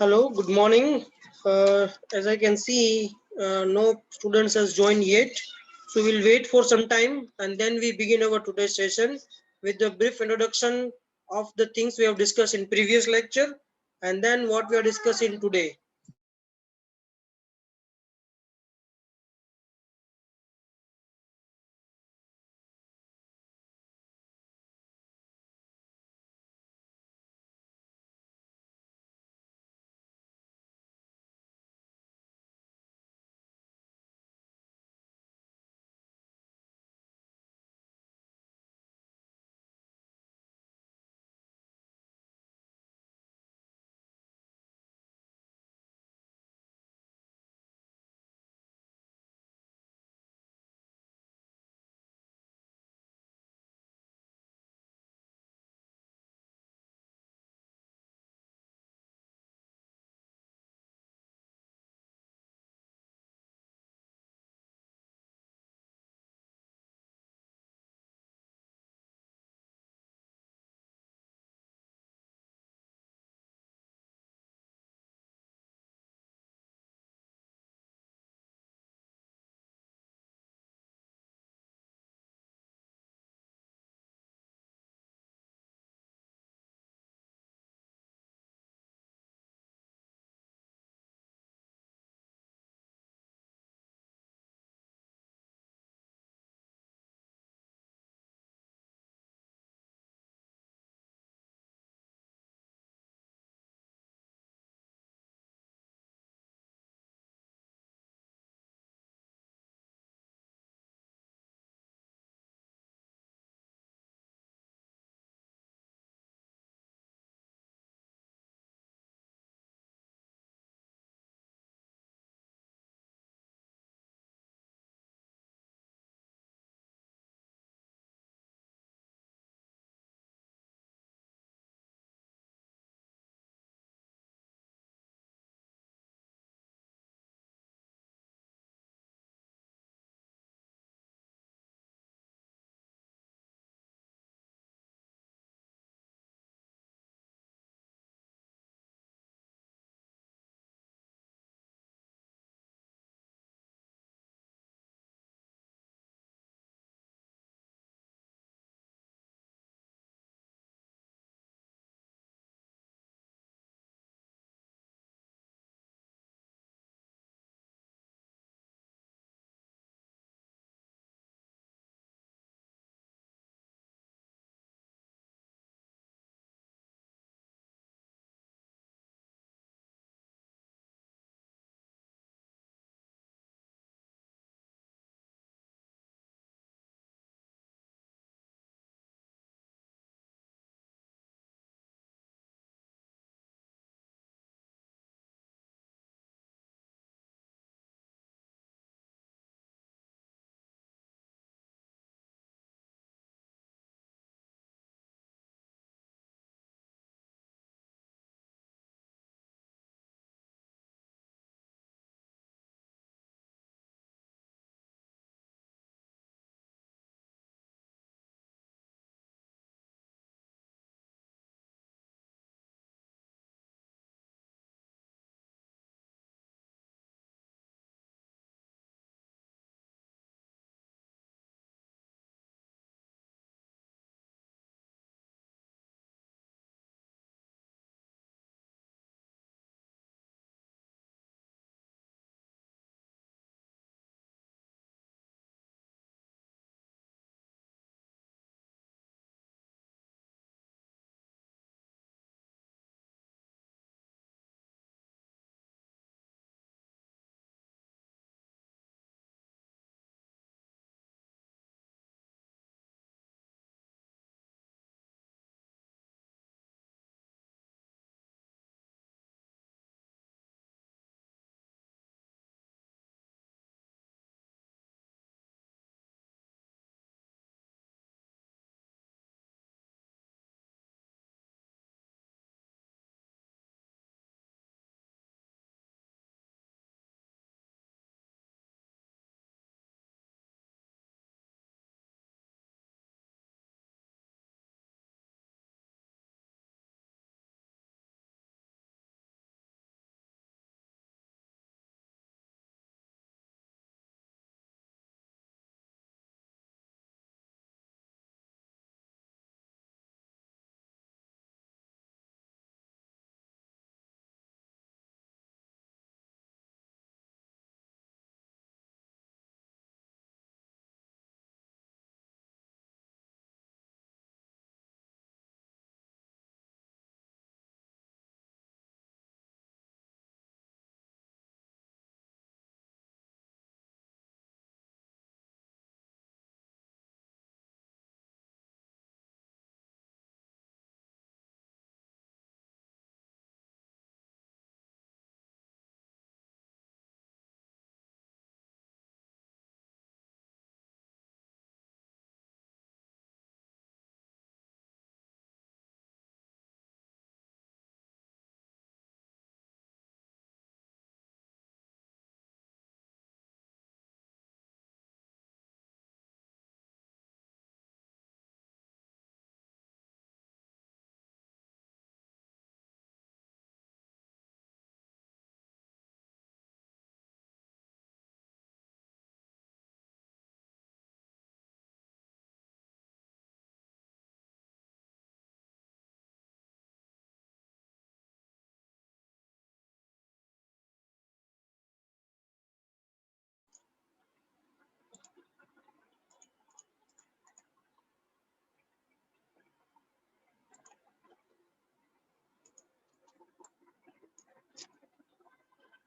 Hello, good morning. As I can see, no students has joined yet. So we'll wait for some time and then we begin our today's session with the brief introduction of the things we have discussed in previous lecture and then what we are discussing today.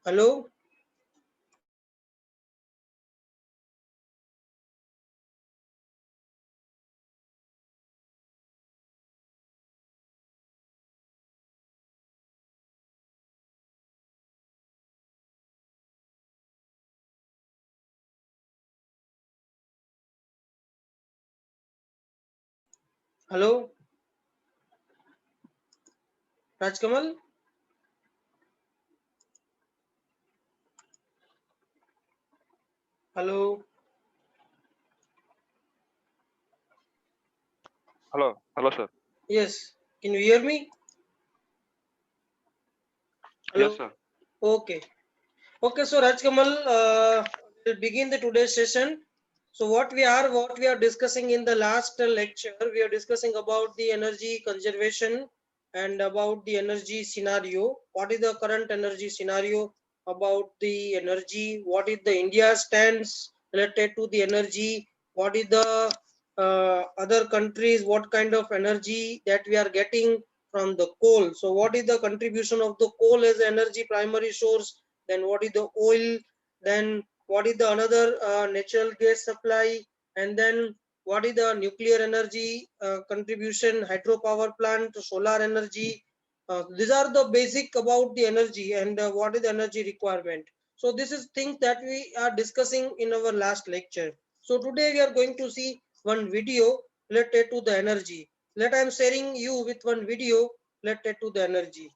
Hello? Hello? Rajkamal? Hello? Hello, sir. Yes. Can you hear me? Hello? Yes, sir. Okay. Okay, so Rajkamal, we'll begin the today's session. So what we are discussing in the last lecture, we are discussing about the energy conservation and about the energy scenario. What is the current energy scenario about the energy? What is the India stands related to the energy? What is the other countries? What kind of energy that we are getting from the coal? So what is the contribution of the coal as energy primary source? Then what is the oil? Then what is the another natural gas supply, and then what is the nuclear energy contribution, hydropower plant, solar energy. These are the basic about the energy and what is the energy requirement. So this is things that we are discussing in our last lecture. So today we are going to see one video related to the energy. Let I am sharing you with one video related to the energy.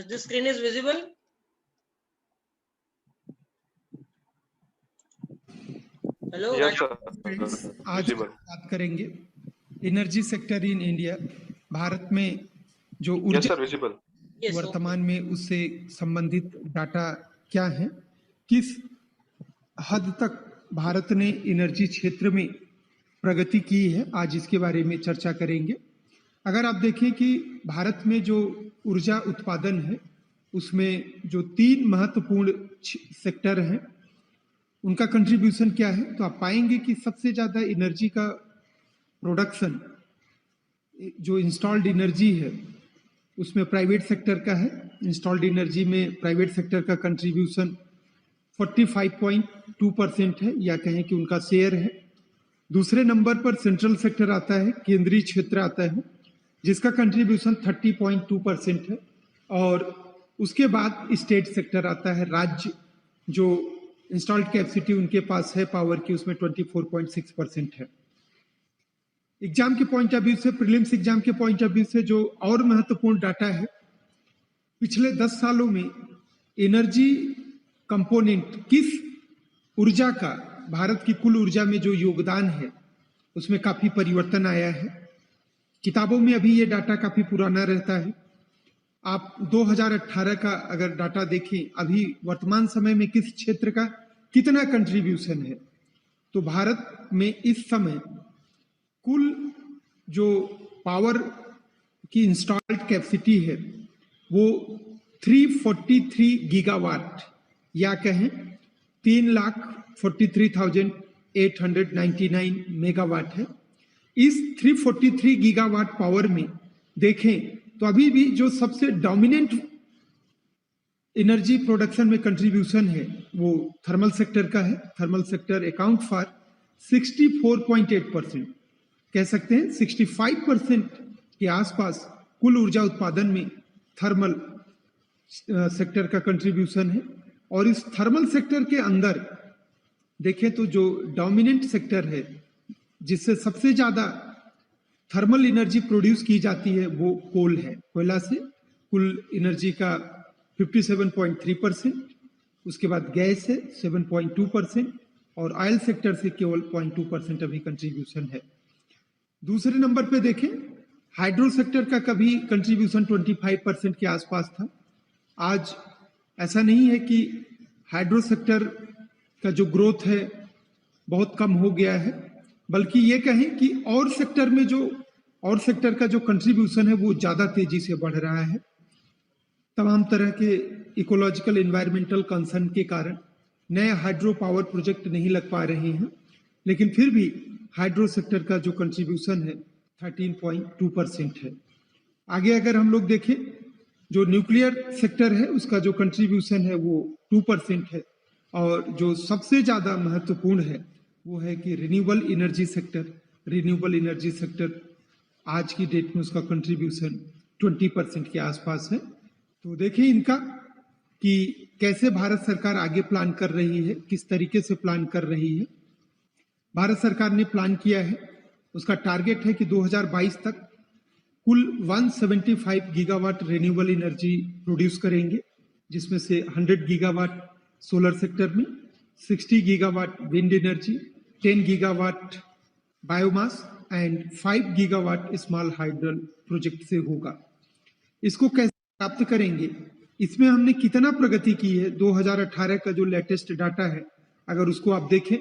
This screen is visible. Hello. Yes, sir. Friends, आज Visible. बात करेंगे energy sector in India. Bharat में जो Yes, ऊर्जा sir. Visible. Yes. वर्तमान में उससे संबंधित डाटा क्या है, किस हद तक भारत ने एनर्जी क्षेत्र में प्रगति की है, आज इसके बारे में चर्चा करेंगे। अगर आप देखें कि भारत में जो ऊर्जा उत्पादन है उसमें जो 3 महत्वपूर्ण सेक्टर हैं उनका कंट्रीब्यूशन क्या है, तो आप पाएंगे कि सबसे ज्यादा एनर्जी का प्रोडक्शन जो इंस्टॉल्ड एनर्जी है उसमें प्राइवेट सेक्टर का है। इंस्टॉल्ड एनर्जी में प्राइवेट सेक्टर का कंट्रीब्यूशन 45.2% है, या कहें कि उनका शेयर है। दूसरे नंबर पर सेंट्रल सेक्टर आता है, केंद्रीय क्षेत्र आता है, जिसका कंट्रीब्यूशन 30.2% है। और उसके बाद स्टेट सेक्टर आता है, राज्य जो इंस्टॉल्ड कैपेसिटी उनके पास है पावर की, उसमें 24.6% है। एग्जाम के पॉइंट ऑफ व्यू से, प्रीलिम्स एग्जाम के पॉइंट ऑफ व्यू से जो और महत्वपूर्ण डाटा है, पिछले 10 सालों में एनर्जी कंपोनेंट किस ऊर्जा का भारत की कुल ऊर्जा में जो योगदान है उसमें काफी परिवर्तन आया है। किताबों में अभी ये डाटा काफी पुराना रहता है। आप 2018 का अगर डाटा देखें, अभी वर्तमान समय में किस क्षेत्र का कितना कंट्रीब्यूशन है, तो भारत में इस समय कुल जो पावर की इंस्टॉल्ड कैपेसिटी है वो 343 गीगावाट, या कहें 3,43,899 मेगावाट है। इस 343 गीगावाट पावर में देखें तो अभी भी जो सबसे डोमिनेंट एनर्जी प्रोडक्शन में कंट्रीब्यूशन है वो थर्मल सेक्टर का है। थर्मल सेक्टर अकाउंट फॉर 64.8%, कह सकते हैं 65% के आसपास कुल ऊर्जा उत्पादन में थर्मल सेक्टर का कंट्रीब्यूशन है। और इस थर्मल सेक्टर के अंदर देखें तो जो डोमिनेंट सेक्टर है, जिससे सबसे ज्यादा थर्मल एनर्जी प्रोड्यूस की जाती है, वो कोल है। कोयला से कुल एनर्जी का 57.3%, उसके बाद गैस है 7.2%, और ऑयल सेक्टर से केवल 0.2% अभी कंट्रीब्यूशन है। दूसरे नंबर पे देखें, हाइड्रो सेक्टर का कभी कंट्रीब्यूशन 25% के आसपास था। आज ऐसा नहीं है कि हाइड्रो सेक्टर का जो ग्रोथ है बहुत कम हो गया है, बल्कि ये कहें कि और सेक्टर का जो कंट्रीब्यूशन है वो ज्यादा तेजी से बढ़ रहा है। तमाम तरह के इकोलॉजिकल एनवायरमेंटल कंसर्न के कारण नए हाइड्रो पावर प्रोजेक्ट नहीं लग पा रहे हैं, लेकिन फिर भी हाइड्रो सेक्टर का जो कंट्रीब्यूशन है 13.2% है। आगे अगर हम लोग देखें, जो न्यूक्लियर सेक्टर है उसका जो कंट्रीब्यूशन है वो 2% है। और जो सबसे ज्यादा महत्वपूर्ण है वो है कि रिन्यूएबल एनर्जी सेक्टर आज की डेट में उसका कंट्रीब्यूशन 20% के आसपास है। तो देखिए इनका कि कैसे भारत सरकार आगे प्लान कर रही है, किस तरीके से प्लान कर रही है। भारत सरकार ने प्लान किया है, उसका टारगेट है कि 2022 तक कुल 175 गीगावाट रिन्यूएबल एनर्जी प्रोड्यूस करेंगे, जिसमें से 100 गीगावाट सोलर सेक्टर में, 60 gigawatt wind energy, 10 gigawatt biomass and 5 gigawatt small hydel project से होगा। इसको कैसे प्राप्त करेंगे, इसमें हमने कितना प्रगति की है, 2018 का जो लेटेस्ट डाटा है अगर उसको आप देखें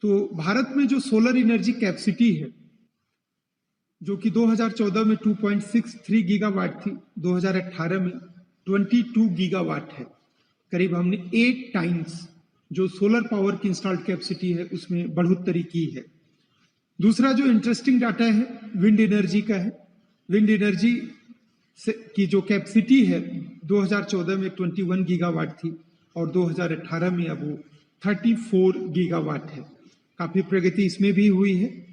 तो भारत में जो सोलर एनर्जी कैपेसिटी है जो कि 2014 में 2.63 गीगावाट थी, 2018 में 22 गीगावाट है। करीब हमने 8 टाइम्स जो सोलर पावर की इंस्टॉल्ड कैपेसिटी है उसमें बढ़ोतरी की है। दूसरा जो इंटरेस्टिंग डाटा है विंड एनर्जी का है। विंड एनर्जी की जो कैपेसिटी है 2014 में 21 गीगावाट थी और 2018 में अब वो 34 गीगावाट है। काफी प्रगति इसमें भी हुई है।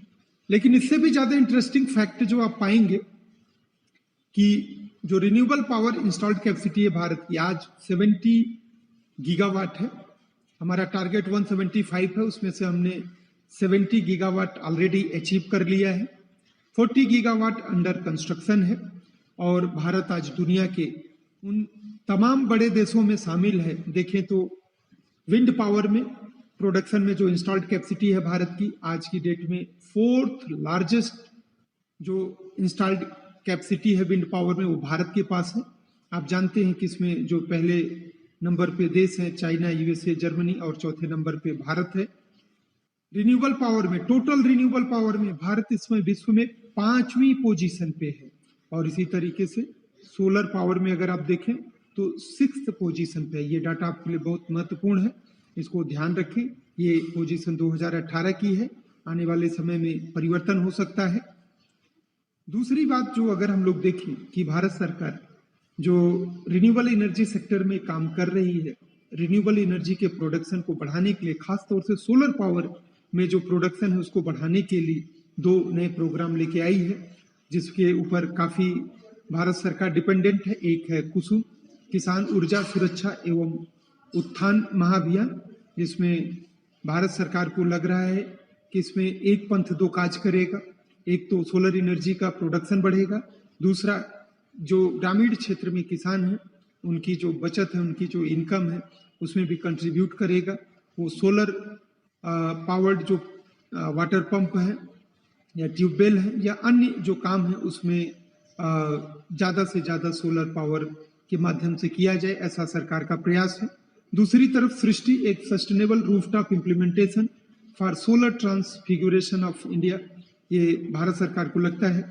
लेकिन इससे भी ज्यादा इंटरेस्टिंग फैक्ट जो आप पाएंगे कि जो रिन्यूएबल पावर इंस्टॉल्ड कैपेसिटी है भारत की आज 70 गीगावाट है। हमारा टारगेट 175 है, उसमें से हमने 70 गीगावाट ऑलरेडी अचीव कर लिया है। 40 गीगावाट अंडर कंस्ट्रक्शन है और भारत आज दुनिया के उन तमाम बड़े देशों में शामिल है। देखें तो विंड पावर में प्रोडक्शन में जो इंस्टॉल्ड कैपेसिटी है भारत की आज की डेट में 4th लार्जेस्ट जो इंस्टॉल्ड कैपेसिटी है विंड पावर में वो भारत के पास है। आप जानते हैं कि इसमें जो पहले नंबर पे देश हैं चाइना, यूएसए, जर्मनी और चौथे नंबर पे भारत है। रिन्यूएबल पावर में, टोटल रिन्यूएबल पावर में भारत इसमें विश्व में 5वीं पोजीशन पे है। और इसी तरीके से सोलर पावर में अगर आप देखें तो 6th पोजीशन पे है। ये डाटा आपके लिए बहुत महत्वपूर्ण है, इसको ध्यान रखें। ये पोजीशन 2018 की है, आने वाले समय में परिवर्तन हो सकता है। दूसरी बात जो अगर हम लोग देखें कि भारत सरकार जो रिन्यूएबल एनर्जी सेक्टर में काम कर रही है रिन्यूएबल एनर्जी के प्रोडक्शन को बढ़ाने के लिए, खास तौर से सोलर पावर में जो प्रोडक्शन है उसको बढ़ाने के लिए 2 नए प्रोग्राम लेके आई है, जिसके ऊपर काफ़ी भारत सरकार डिपेंडेंट है। एक है कुसुम, किसान ऊर्जा सुरक्षा एवं उत्थान महाअभियान, जिसमें भारत सरकार को लग रहा है कि इसमें एक पंथ दो काज करेगा। एक तो सोलर एनर्जी का प्रोडक्शन बढ़ेगा, दूसरा जो ग्रामीण क्षेत्र में किसान हैं उनकी जो बचत है, उनकी जो इनकम है, उसमें भी कंट्रीब्यूट करेगा। वो सोलर पावर्ड जो वाटर पंप है या ट्यूबवेल है या अन्य जो काम है उसमें ज़्यादा से ज़्यादा सोलर पावर के माध्यम से किया जाए, ऐसा सरकार का प्रयास है। दूसरी तरफ सृष्टि एक sustainable rooftop implementation for solar transfiguration of India, ये भारत सरकार को लगता है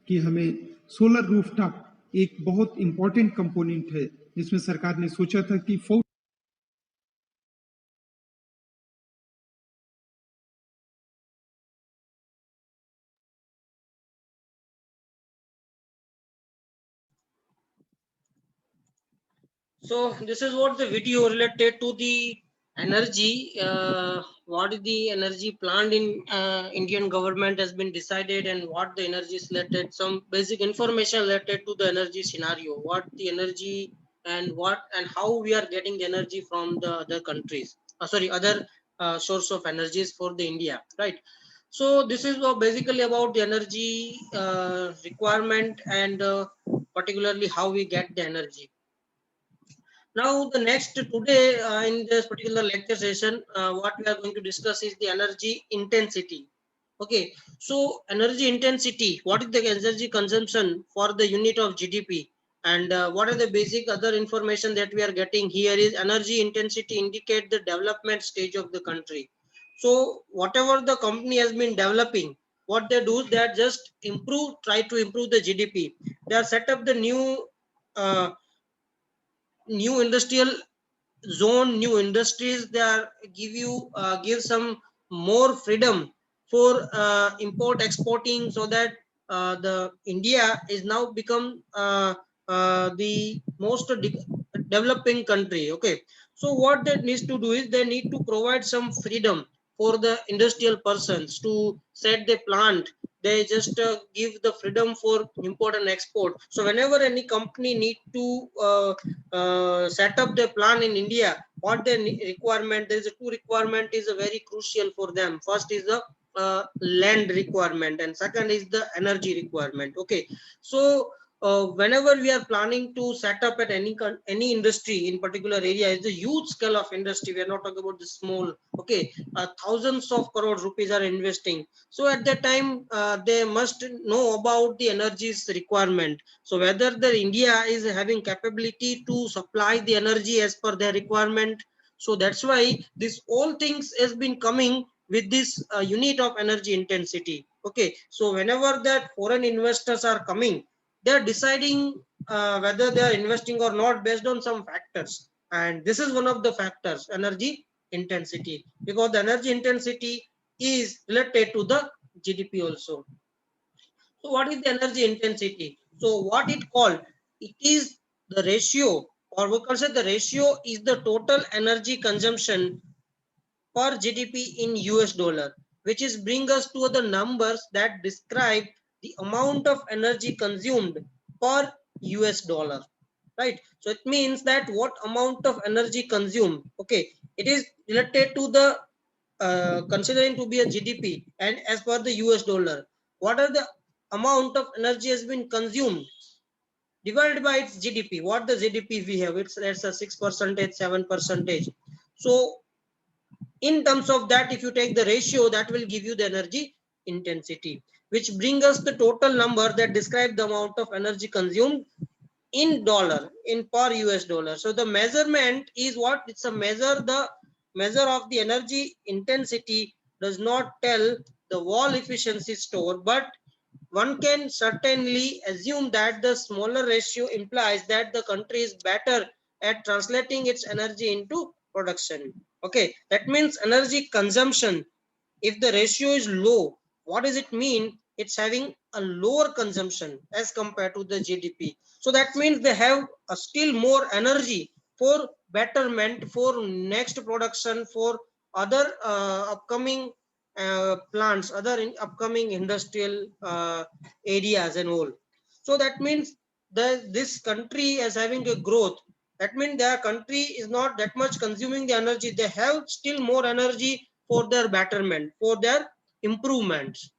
कि हमें सोलर रूफटॉप एक बहुत इंपॉर्टेंट कंपोनेंट है, जिसमें सरकार ने सोचा था कि So this is what the video related to the energy. What is the energy planned in Indian government has been decided, and what the energy is related. Some basic information related to the energy scenario. What the energy and what and how we are getting the energy from the other countries. Other source of energies for the India, right? So this is basically about the energy requirement and particularly how we get the energy. Now, the next today in this particular lecture session, what we are going to discuss is the energy intensity. Okay, so energy intensity, what is the energy consumption for the unit of GDP, and what are the basic other information that we are getting here is energy intensity indicate the development stage of the country. So whatever the company has been developing, what they do is they are just try to improve the GDP. They are set up the new industrial zone, new industries. They are give some more freedom for import exporting, so that the India is now become the most developing country. Okay, so what they needs to do is they need to provide some freedom for the industrial persons to set the plant. They just give the freedom for import and export. So whenever any company need to set up their plan in India, what the requirement, there is a two requirement is a very crucial for them. First is the land requirement, and second is the energy requirement. Okay, so whenever we are planning to set up at any industry in particular area, it's a huge scale of industry. We are not talking about the small. Okay, thousands of crore rupees are investing. So at that time, they must know about the energy's requirement. So whether the India is having capability to supply the energy as per their requirement. So that's why this all things has been coming with this unit of energy intensity. Okay, so whenever that foreign investors are coming, they are deciding whether they are investing or not based on some factors, and this is one of the factors, energy intensity, because the energy intensity is related to the GDP also. So what is the energy intensity? So what it called? It is the ratio, or we can say the ratio is the total energy consumption per GDP in US dollar, which is bring us to the numbers that describe the amount of energy consumed per US dollar, right? So it means that what amount of energy consumed, okay, it is related to the considering to be a GDP, and as per the US dollar, what are the amount of energy has been consumed divided by its GDP. What the GDP we have, it's let's say 6%, 7%. So in terms of that, if you take the ratio, that will give you the energy intensity, which bring us the total number that describe the amount of energy consumed in dollar, in per US dollar. So the measurement is what? It's a measure, the measure of the energy intensity does not tell the wall efficiency store, but one can certainly assume that the smaller ratio implies that the country is better at translating its energy into production. Okay, that means energy consumption, if the ratio is low, what does it mean? It's having a lower consumption as compared to the GDP. So that means they have a still more energy for betterment for next production for other upcoming plants, other upcoming industrial areas and all. So that means this country is having a growth. That means their country is not that much consuming the energy. They have still more energy for their betterment, for their improvements.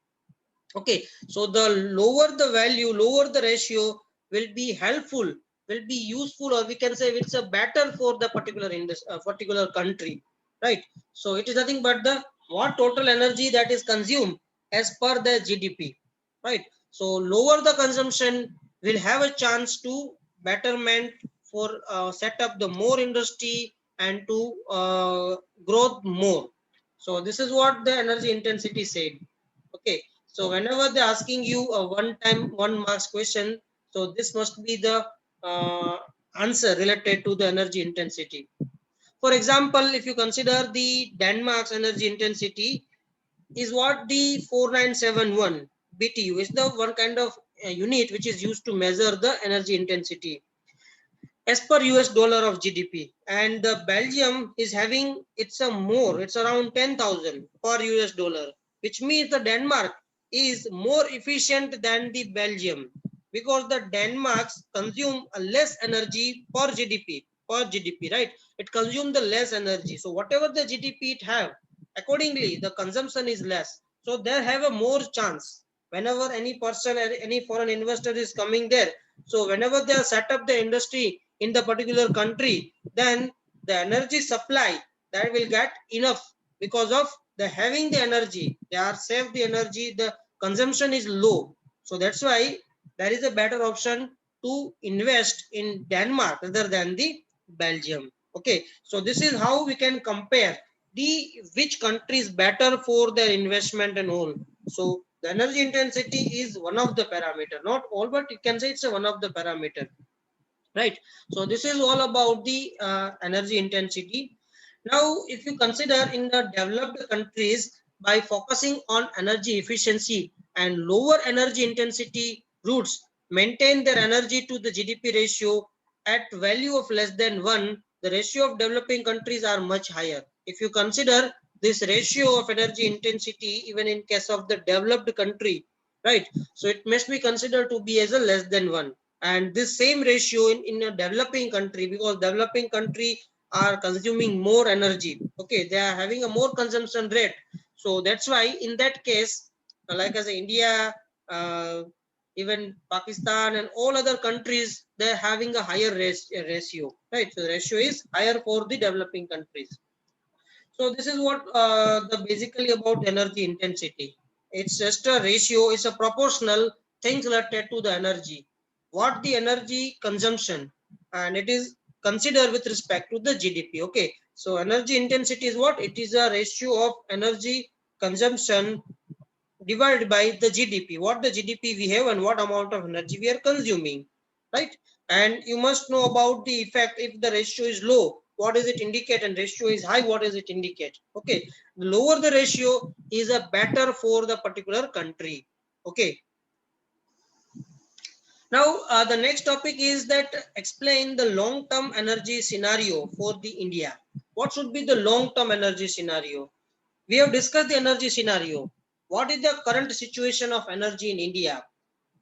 Okay, so the lower the value, lower the ratio will be helpful, will be useful, or we can say it's a better for the particular particular country, right? So it is nothing but the what total energy that is consumed as per the GDP, right? So lower the consumption will have a chance to betterment for set up the more industry and to growth more. So this is what the energy intensity said. Okay, so whenever they're asking you a one-time, one-marks question, so this must be the answer related to the energy intensity. For example, if you consider the Denmark's energy intensity is what the 4971 BTU is the one kind of unit which is used to measure the energy intensity as per US dollar of GDP. And the Belgium is having it's a more, it's around 10,000 per US dollar, which means the Denmark is more efficient than the Belgium because the Denmark consume a less energy per GDP, right? It consumes the less energy. So whatever the GDP it have, accordingly the consumption is less. So they have a more chance whenever any person, any foreign investor is coming there. So whenever they set up the industry in the particular country, then the energy supply that will get enough because of the having the energy, they are save the energy, the consumption is low. So that's why there is a better option to invest in Denmark rather than the Belgium. Okay, so this is how we can compare the which country is better for their investment and all. So the energy intensity is one of the parameter, not all, but you can say it's a one of the parameter, right? So this is all about the energy intensity. Now if you consider in the developed countries, by focusing on energy efficiency and lower energy intensity routes maintain their energy to the GDP ratio at value of less than 1, the ratio of developing countries are much higher. If you consider this ratio of energy intensity even in case of the developed country, right, so it must be considered to be as a less than 1. And this same ratio in a developing country, because developing country are consuming more energy, okay, they are having a more consumption rate. So that's why in that case, like as India, uh, even Pakistan and all other countries, they're having a higher ratio, right? So the ratio is higher for the developing countries. So this is what the basically about energy intensity. It's just a ratio, it's a proportional things related to the energy. What the energy consumption, and it is considered with respect to the GDP. Okay. So energy intensity is what? It is a ratio of energy consumption divided by the GDP. What the GDP we have and what amount of energy we are consuming, right? And you must know about the effect. If the ratio is low, what does it indicate? And ratio is high, what does it indicate? Okay, the lower the ratio is a better for the particular country. Okay. Now the next topic is that explain the long-term energy scenario for the India. What should be the long-term energy scenario? We have discussed the energy scenario. What is the current situation of energy in India?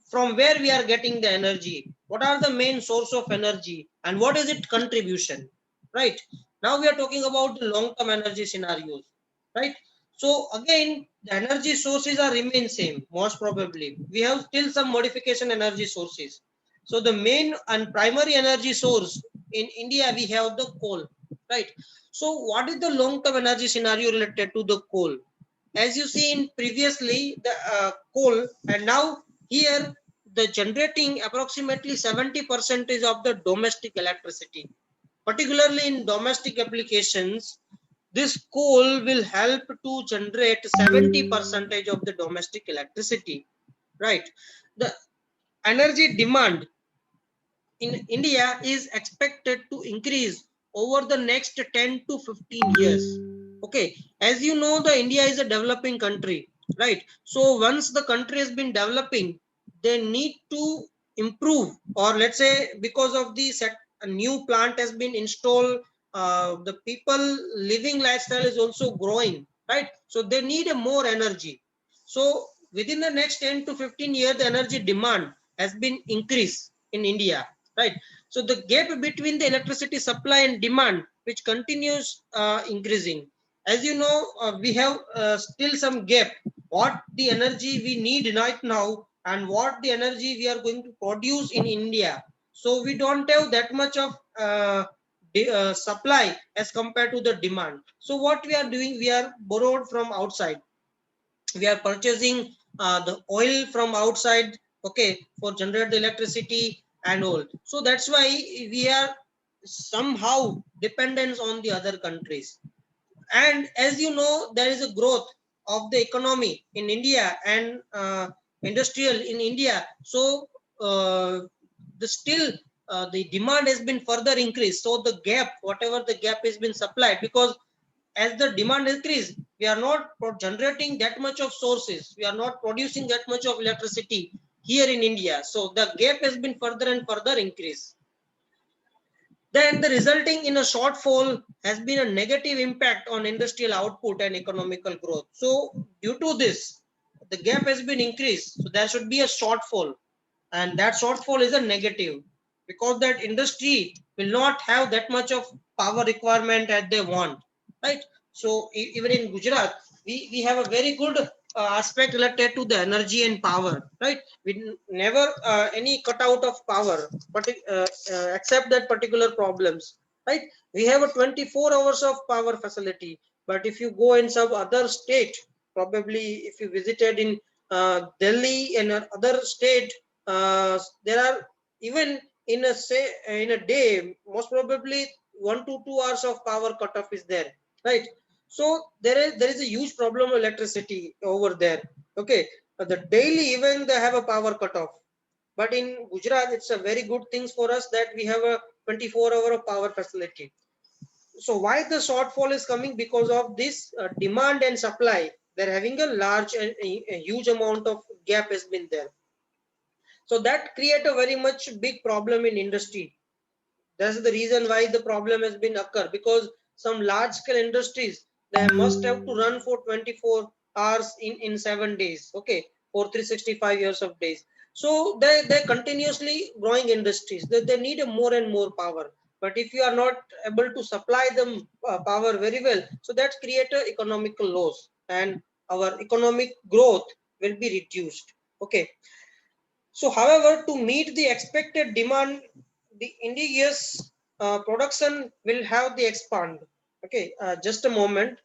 From where we are getting the energy? What are the main source of energy? And what is its contribution? Right? Now we are talking about the long-term energy scenarios. Right? So again, the energy sources are remain same, most probably. We have still some modification energy sources. So the main and primary energy source in India, we have the coal. Right? So what is the long-term energy scenario related to the coal? As you see in previously the coal, and now here the generating approximately 70% of the domestic electricity. Particularly in domestic applications, this coal will help to generate 70% of the domestic electricity. Right. The energy demand in India is expected to increase over the next 10 to 15 years. Okay, as you know, the India is a developing country, right? So once the country has been developing, they need to improve, or let's say because of the set a new plant has been installed the people living lifestyle is also growing, right? So they need a more energy. So within the next 10 to 15 years, the energy demand has been increased in India, right? So the gap between the electricity supply and demand, which continues increasing. As you know, we have still some gap. What the energy we need right now and what the energy we are going to produce in India. So we don't have that much of supply as compared to the demand. So what we are doing, we are borrowed from outside. We are purchasing the oil from outside, okay, for generate the electricity and all. So that's why we are somehow dependent on the other countries. And as you know, there is a growth of the economy in India and industrial in India. So the still the demand has been further increased. So the gap, whatever the gap has been supplied, because as the demand increase, we are not generating that much of sources. We are not producing that much of electricity here in India. So the gap has been further and further increased. Then the resulting in a shortfall has been a negative impact on industrial output and economical growth. So due to this, the gap has been increased. So there should be a shortfall, and that shortfall is a negative, because that industry will not have that much of power requirement as they want, right? So even in Gujarat, we have a very good aspect related to the energy and power, right? We never any cutout of power, but except that particular problems, right? We have a 24 hours of power facility, but if you go in some other state, probably if you visited in Delhi and other state, there are even in a say in a day, most probably 1 to 2 hours of power cutoff is there, right? So there is a huge problem of electricity over there. Okay, the daily even they have a power cutoff, but in Gujarat it's a very good thing for us that we have a 24-hour of power facility. So why the shortfall is coming? Because of this demand and supply, they're having a large and a huge amount of gap has been there. So that create a very much big problem in industry. That's the reason why the problem has been occur, because some large scale industries, they must have to run for 24 hours in 7 days, okay, for 365 years of days. So they continuously growing industries, they need a more and more power. But if you are not able to supply them power very well, so that create a economical loss, and our economic growth will be reduced, okay. So, however, to meet the expected demand, the indigenous production will have the expand. Okay, just a moment.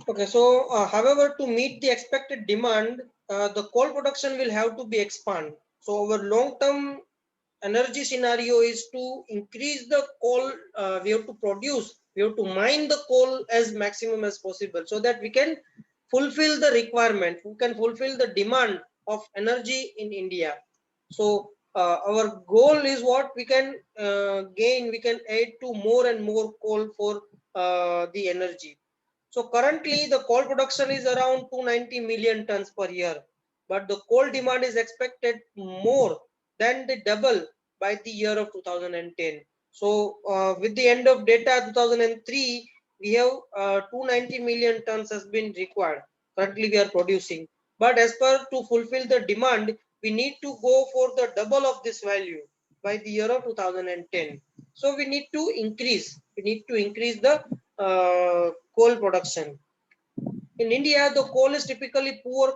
Okay, so however, to meet the expected demand, the coal production will have to be expand. So our long-term energy scenario is to increase the coal. We have to produce. We have to mine the coal as maximum as possible, so that we can fulfill the requirement. We can fulfill the demand of energy in India. So our goal is what we can gain. We can add to more and more coal for the energy. So currently the coal production is around 290 million tons per year, but the coal demand is expected more than the double by the year of 2010. So with the end of data 2003, we have 290 million tons has been required. Currently we are producing, but as per to fulfill the demand, we need to go for the double of this value. by the year of 2010. So we need to increase the coal production. In India, the coal is typically poor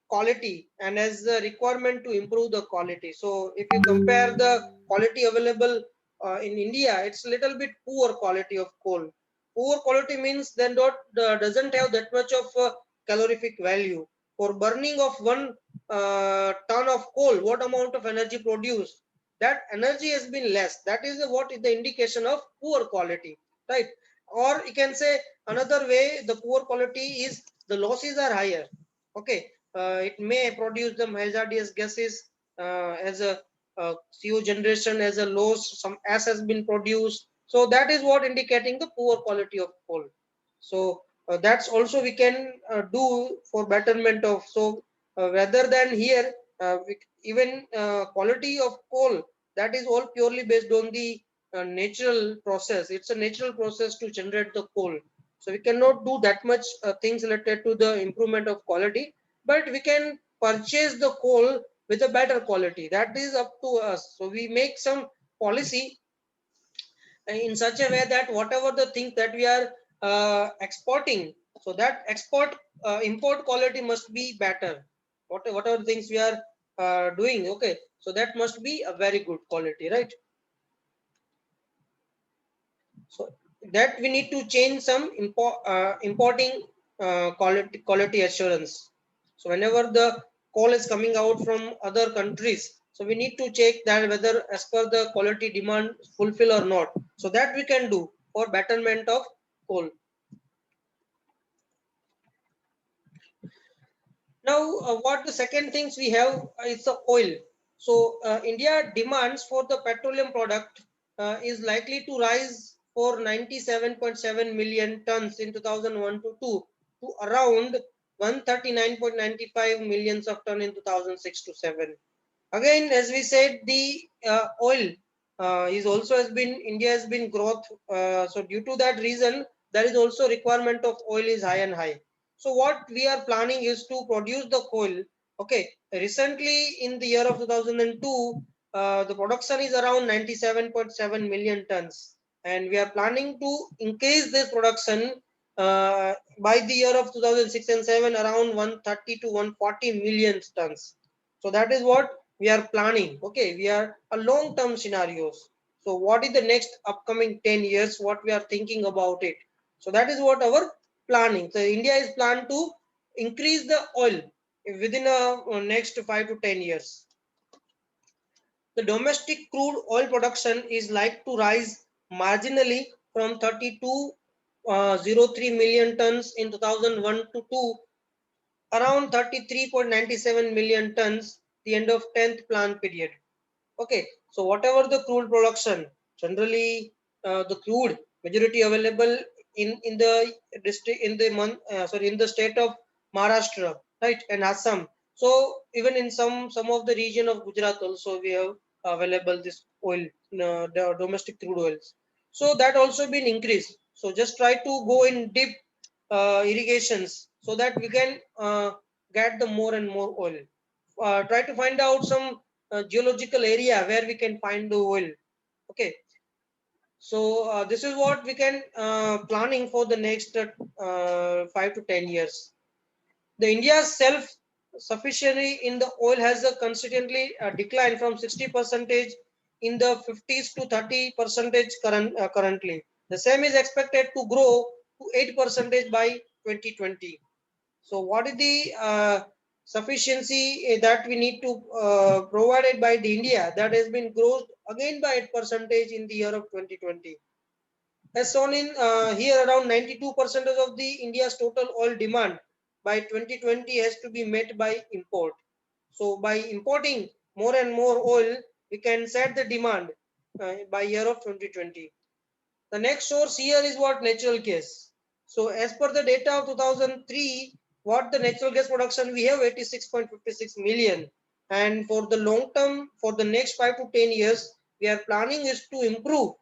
quality and has a requirement to improve the quality. So if you compare the quality available in India, it's a little bit poor quality of coal. Poor quality means then doesn't have that much of calorific value. For burning of 1 ton of coal, what amount of energy produced? That energy has been less. That is what is the indication of poor quality, right? Or you can say another way, the poor quality is the losses are higher. Okay, it may produce the hazardous gases as a CO generation, as a loss, some ash has been produced. So that is what indicating the poor quality of coal. So that's also we can do for betterment of. So rather than here, even quality of coal, that is all purely based on the natural process. It's a natural process to generate the coal. So we cannot do that much things related to the improvement of quality, but we can purchase the coal with a better quality. That is up to us. So we make some policy in such a way that whatever the things that we are exporting, so that import quality must be better. Whatever things we are doing, okay, so that must be a very good quality, right? So that we need to change some importing quality assurance. So whenever the coal is coming out from other countries, so we need to check that whether as per the quality demand fulfill or not. So that we can do for betterment of coal. Now, what the second things we have is the oil. So India demands for the petroleum product is likely to rise for 97.7 million tons in 2001 to 2 to around 139.95 millions of ton in 2006 to 7. Again, as we said, the oil is also has been India has been growth. So due to that reason, there is also requirement of oil is high and high. So what we are planning is to produce the coal. Okay, recently in the year of 2002, the production is around 97.7 million tons, and we are planning to increase this production by the year of 2006 and 7 around 130 to 140 million tons. So that is what we are planning. Okay, we are a long term scenarios. So what is the next upcoming 10 years, what we are thinking about it? So that is what our planning. So India is planned to increase the oil within a next 5 to 10 years. The domestic crude oil production is like to rise marginally from 32.03 million tons in 2001 to 2 around 33.97 million tons the end of 10th plan period. Okay, so whatever the crude production, generally the crude majority available in the district in the in the state of Maharashtra, right, and Assam. So even in some of the region of Gujarat also we have available this oil, the domestic crude oils. So that also been increased. So just try to go in deep irrigations so that we can get the more and more oil. Try to find out some geological area where we can find the oil. Okay, so this is what we can planning for the next 5 to 10 years. The India's self sufficiency in the oil has a consistently declined from 60 percentage in the 50s to 30 percentage currently. The same is expected to grow to 8 percentage by 2020. So what is the sufficiency that we need to provided by the India that has been growth again by 8 percentage in the year of 2020. As shown in here, around 92% of the India's total oil demand by 2020 has to be met by import. So by importing more and more oil, we can set the demand by year of 2020. The next source here is what natural gas. So as per the data of 2003, what the natural gas production we have 86.56 million. And for the long term, for the next 5 to 10 years, we are planning is to improve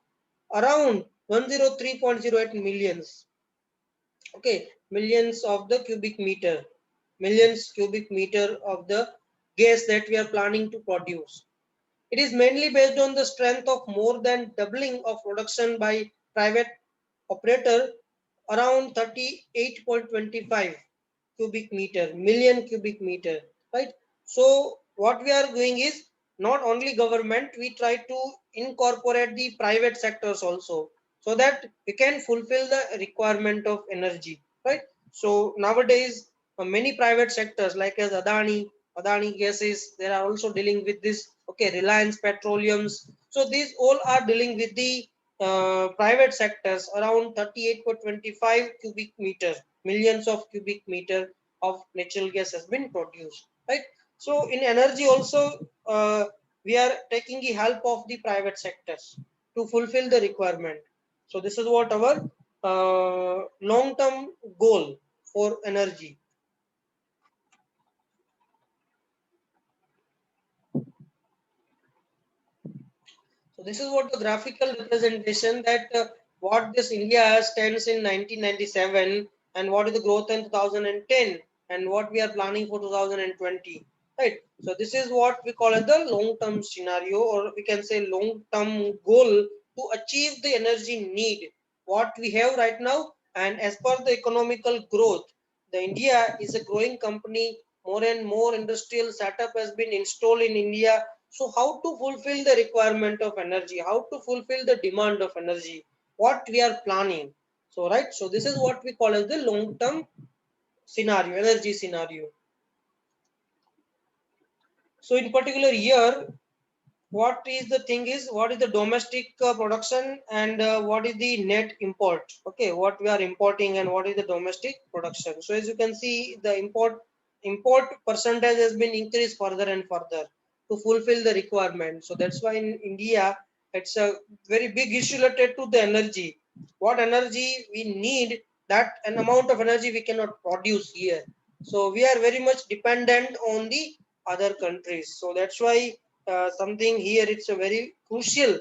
around 103.08 millions. Okay, millions of the cubic meter, millions cubic meter of the gas that we are planning to produce. It is mainly based on the strength of more than doubling of production by private operator around 38.25 cubic meter, million cubic meter, right? So what we are doing is not only government, we try to incorporate the private sectors also, so that we can fulfill the requirement of energy, right? So nowadays, many private sectors like as Adani gases, they are also dealing with this. Okay, Reliance Petroleums. So these all are dealing with the private sectors around 38.25 cubic meter, millions of cubic meter of natural gas has been produced, right? So in energy also, we are taking the help of the private sectors to fulfill the requirement. So this is what our long term goal for energy. So this is what the graphical representation that what this India stands in 1997 and what is the growth in 2010 and what we are planning for 2020. Right. So this is what we call as the long-term scenario, or we can say long-term goal to achieve the energy need what we have right now. And as per the economical growth, the India is a growing company. More and more industrial setup has been installed in India. So how to fulfill the requirement of energy, how to fulfill the demand of energy, what we are planning. So right, so this is what we call as the long term scenario, energy scenario. So in particular year, what is the thing is, what is the domestic production and what is the net import. Okay, what we are importing and what is the domestic production. So as you can see, the import percentage has been increased further and further to fulfill the requirement. So that's why in India it's a very big issue related to the energy. What energy we need, that an amount of energy we cannot produce here. So we are very much dependent on the other countries. So that's why something here, it's a very crucial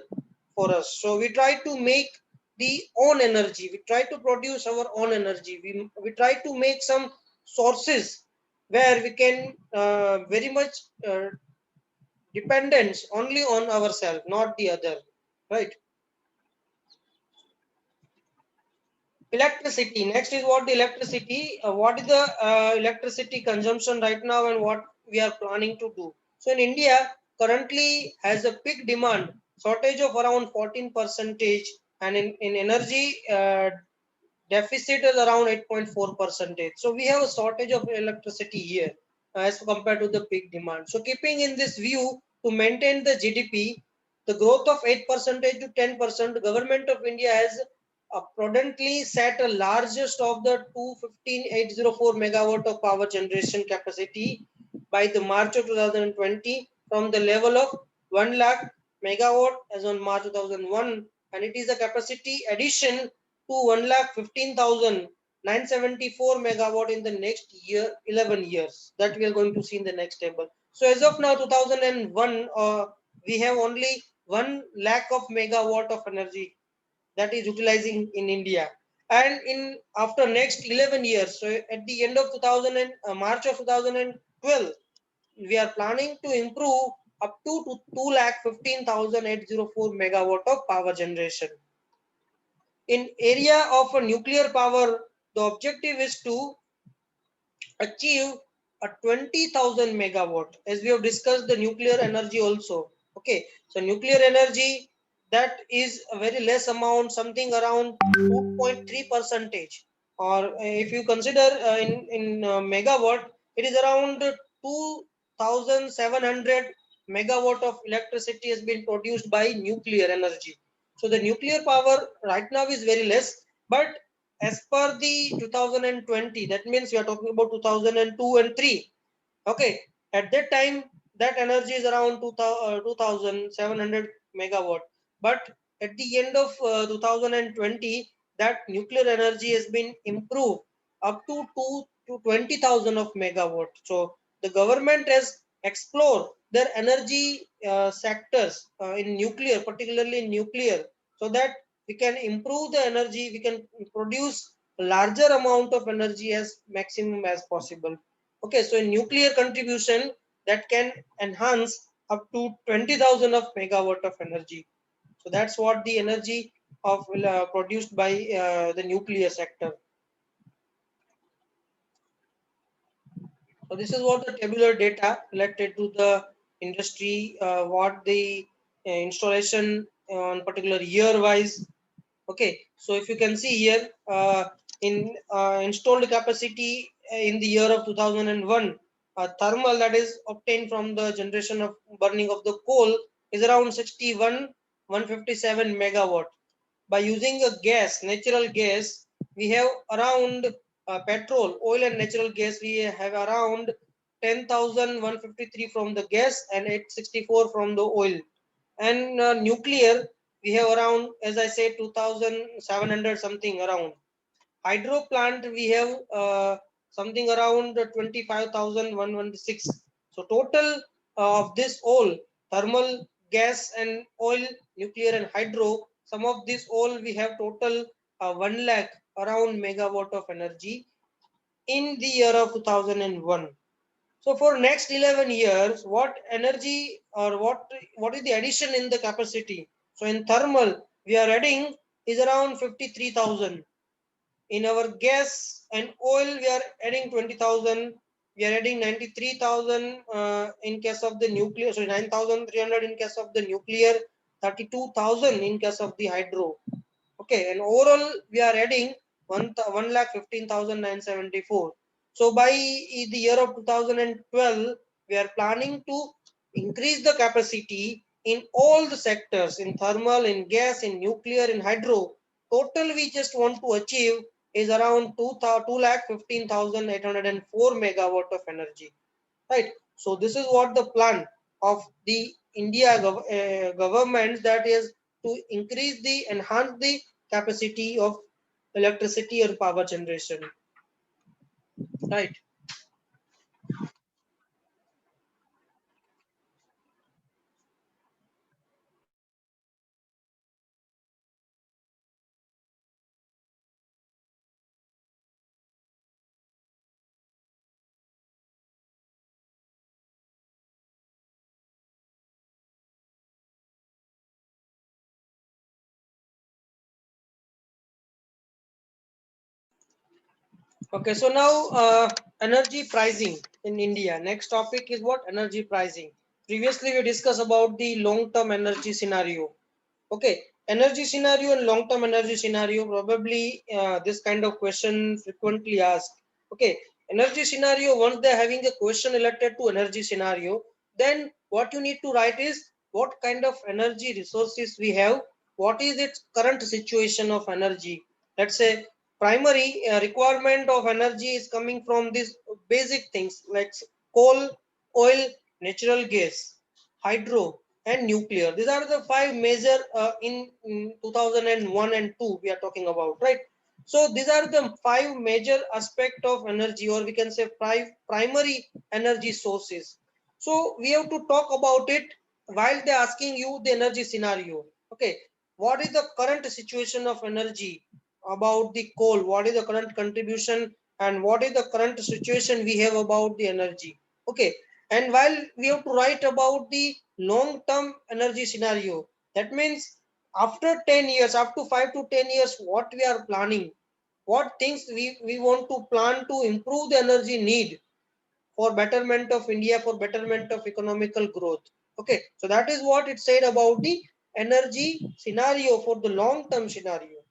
for us. So we try to make the own energy, we try to produce our own energy, we try to make some sources where we can very much dependence only on ourselves, not the other, right? Electricity, next is what the electricity, what is the electricity consumption right now and what we are planning to do. So in India currently has a peak demand, shortage of around 14 percentage, and in energy deficit is around 8.4 percentage. So we have a shortage of electricity here as compared to the peak demand. So keeping in this view, to maintain the GDP, the growth of 8 percentage to 10%, the government of India has prudently set a largest of the 215,804 megawatt of power generation capacity by the March of 2020 from the level of 1 lakh megawatt as on March 2001, and it is a capacity addition to 1,15,974 megawatt in the next year, 11 years, that we are going to see in the next table. So as of now 2001, we have only 1 lakh of megawatt of energy that is utilizing in India. And in after next 11 years, so at the end of 2000 and March of 2012, we are planning to improve up to 2,15,804 megawatt of power generation. In area of a nuclear power, the objective is to achieve a 20,000 megawatt, as we have discussed the nuclear energy also. Okay, so nuclear energy, that is a very less amount, something around 2.3 percentage, or if you consider in megawatt, it is around 2,700 megawatt of electricity has been produced by nuclear energy. So the nuclear power right now is very less, but as per the 2020, that means we are talking about 2002 and 3. Okay, at that time that energy is around 2,700 megawatt, but at the end of 2020, that nuclear energy has been improved up to 2 to 20,000 of megawatt. So the government has explored their energy sectors in nuclear, particularly in nuclear, so that we can improve the energy, we can produce a larger amount of energy as maximum as possible. Okay, so in nuclear contribution, that can enhance up to 20,000 of megawatt of energy. So that's what the energy of produced by the nuclear sector. So this is what the tabular data related to the industry, what the installation on particular year wise. Okay, so if you can see here, in installed capacity in the year of 2001, thermal that is obtained from the generation of burning of the coal is around 157 megawatt. By using a gas, natural gas, we have around petrol, oil and natural gas, we have around 10,153 from the gas and 864 from the oil. And nuclear, we have around, as I said, 2,700 something around. Hydro plant, we have something around 25,116. So total of this all, thermal, gas and oil, nuclear and hydro, some of this all we have total 1 lakh around megawatt of energy in the year of 2001. So for next 11 years, what energy or what is the addition in the capacity? So in thermal, we are adding is around 53,000. In our gas and oil, we are adding 20,000. We are adding 93,000 in case of the nuclear. So 9,300 in case of the nuclear, 32,000 in case of the hydro. Okay, and overall we are adding 1,15,974. So by the year of 2012, we are planning to increase the capacity in all the sectors, in thermal, in gas, in nuclear, in hydro. Total we just want to achieve is around 2,15,804 megawatt of energy. Right. So this is what the plan of the India government, that is to enhance the capacity of electricity and power generation. Right. Okay. So now energy pricing in India. Next topic is what? Energy pricing. Previously we discussed about the long-term energy scenario. Okay, energy scenario and long-term energy scenario, probably this kind of question frequently asked. Okay, energy scenario, once they're having a question related to energy scenario, then what you need to write is what kind of energy resources we have, what is its current situation of energy. Let's say primary requirement of energy is coming from these basic things like coal, oil, natural gas, hydro and nuclear. These are the five major in 2001 and 2 we are talking about, right? So these are the five major aspect of energy, or we can say five primary energy sources. So we have to talk about it while they're asking you the energy scenario. Okay, what is the current situation of energy about the coal? What is the current contribution and what is the current situation we have about the energy? Okay, and while we have to write about the long term energy scenario, that means after 10 years, up to 5 to 10 years, what we are planning, what things we want to plan to improve the energy need for betterment of India, for betterment of economical growth. Okay, so that is what it said about the energy scenario for the long term scenario.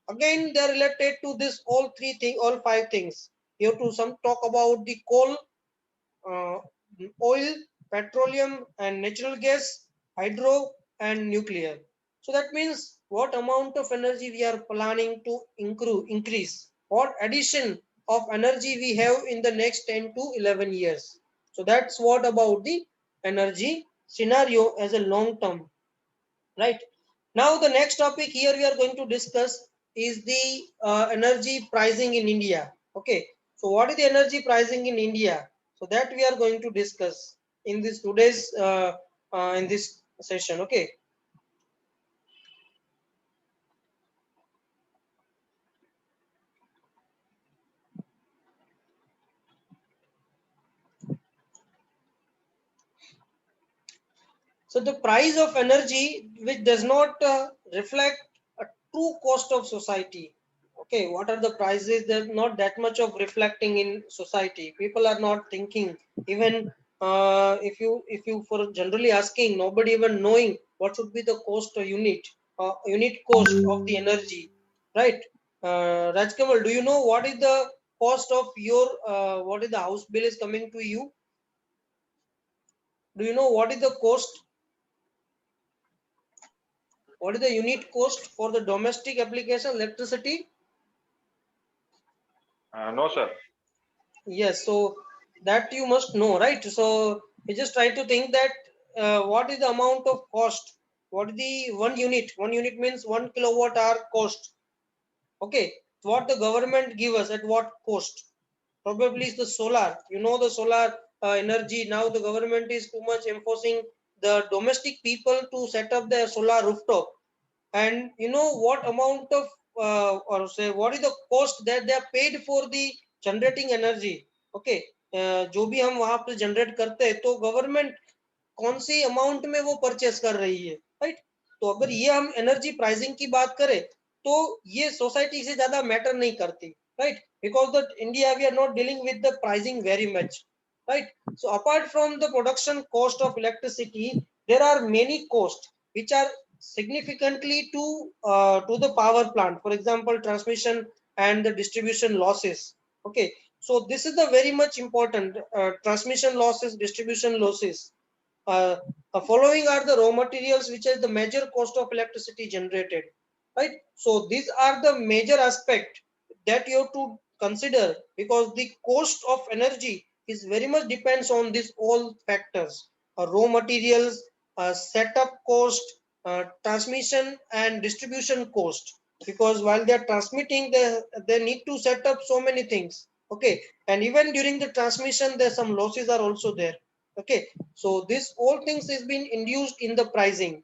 Again, they are related to this all three things, all five things. You have to some talk about the coal, uh, oil, petroleum and natural gas, hydro and nuclear. So that means what amount of energy we are planning to increase, what addition of energy we have in the next 10 to 11 years. So that's what about the energy scenario as a long term, right? Now the next topic here we are going to discuss is the energy pricing in India. Okay, so what is the energy pricing in India? So that we are going to discuss in this today's in this session. Okay. So the price of energy which does not reflect a true cost of society. Okay, what are the prices? They're not that much of reflecting in society. People are not thinking. Even if you for generally asking, nobody even knowing what should be the cost or unit cost of the energy, right? Rajkamal, do you know what is the cost of your what is the house bill is coming to you? Do you know what is the cost? What is the unit cost for the domestic application electricity? No, sir. Yes, so that you must know, right? So you just try to think that what is the amount of cost? What is the 1 unit? 1 unit means 1 kilowatt hour cost. Okay, what the government give us at what cost? Probably is the solar. You know the solar energy. Now the government is too much enforcing the domestic people to set up their solar rooftop. And you know what amount of or say what is the cost that they are paid for the generating energy. Okay, जो भी हम वहां पे generate करते हैं तो government कौन सी amount में वो परचेस कर रही है, राइट? तो अगर ये हम एनर्जी प्राइसिंग की बात करें तो ये सोसाइटी से ज्यादा मैटर नहीं करती, right? Because the India we are not dealing with the pricing very much, right? So apart from the production cost of electricity there are many cost which are significantly to the power plant, for example transmission and the distribution losses. Okay, so this is the very much important transmission losses, distribution losses. uh, Following are the raw materials which is the major cost of electricity generated, right? So these are the major aspect that you have to consider, because the cost of energy is very much depends on these all factors: raw materials, setup cost, transmission and distribution cost. Because while they are transmitting, they need to set up so many things. Okay, and even during the transmission there some losses are also there. Okay, so this all things is being induced in the pricing,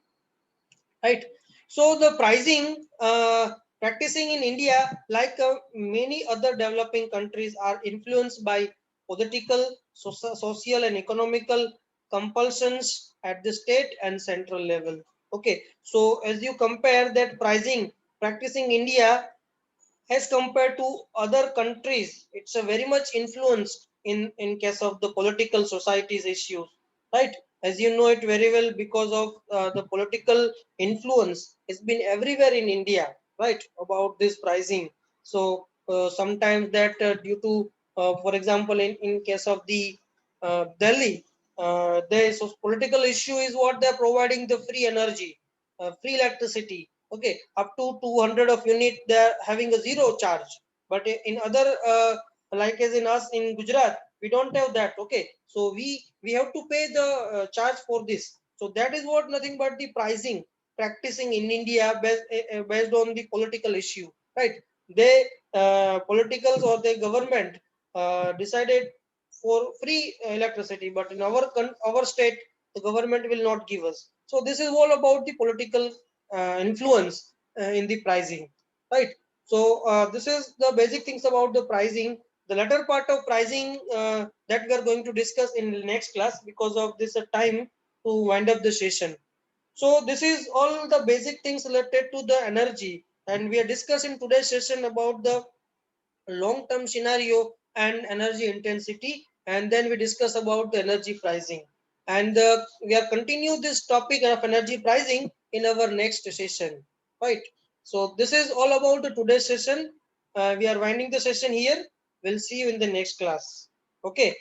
right? So the pricing practicing in India, like many other developing countries, are influenced by political, social and economical compulsions at the state and central level. Okay, so as you compare that pricing practicing India as compared to other countries, it's a very much influenced in case of the political societies issues, right? As you know it very well, because of the political influence has been everywhere in India, right, about this pricing. So sometimes that due to for example in case of the Delhi, there is a political issue is what they're providing the free energy, free electricity. Okay, up to 200 of unit they're having a zero charge. But in other like as in us in Gujarat, we don't have that. Okay, so we have to pay the charge for this. So that is what nothing but the pricing practicing in India based on the political issue, right? They politicals or the government decided for free electricity, but in our state the government will not give us. So this is all about the political influence in the pricing, right? So this is the basic things about the pricing. The latter part of pricing that we are going to discuss in the next class, because of this time to wind up the session. So this is all the basic things related to the energy, and we are discussing today's session about the long-term scenario and energy intensity, and then we discuss about the energy pricing. And we are continue this topic of energy pricing in our next session, right? So this is all about the today's session. We are winding the session here. We'll see you in the next class. Okay,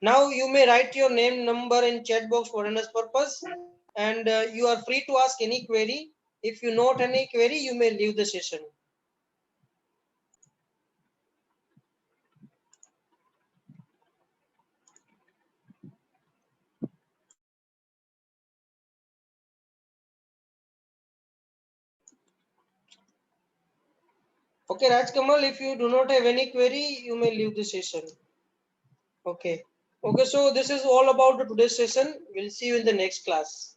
now you may write your name, number in chat box for NS purpose, and you are free to ask any query. If you note any query, you may leave the session. Okay, Rajkamal, if you do not have any query, you may leave the session. Okay. Okay, so this is all about the today's session. We'll see you in the next class.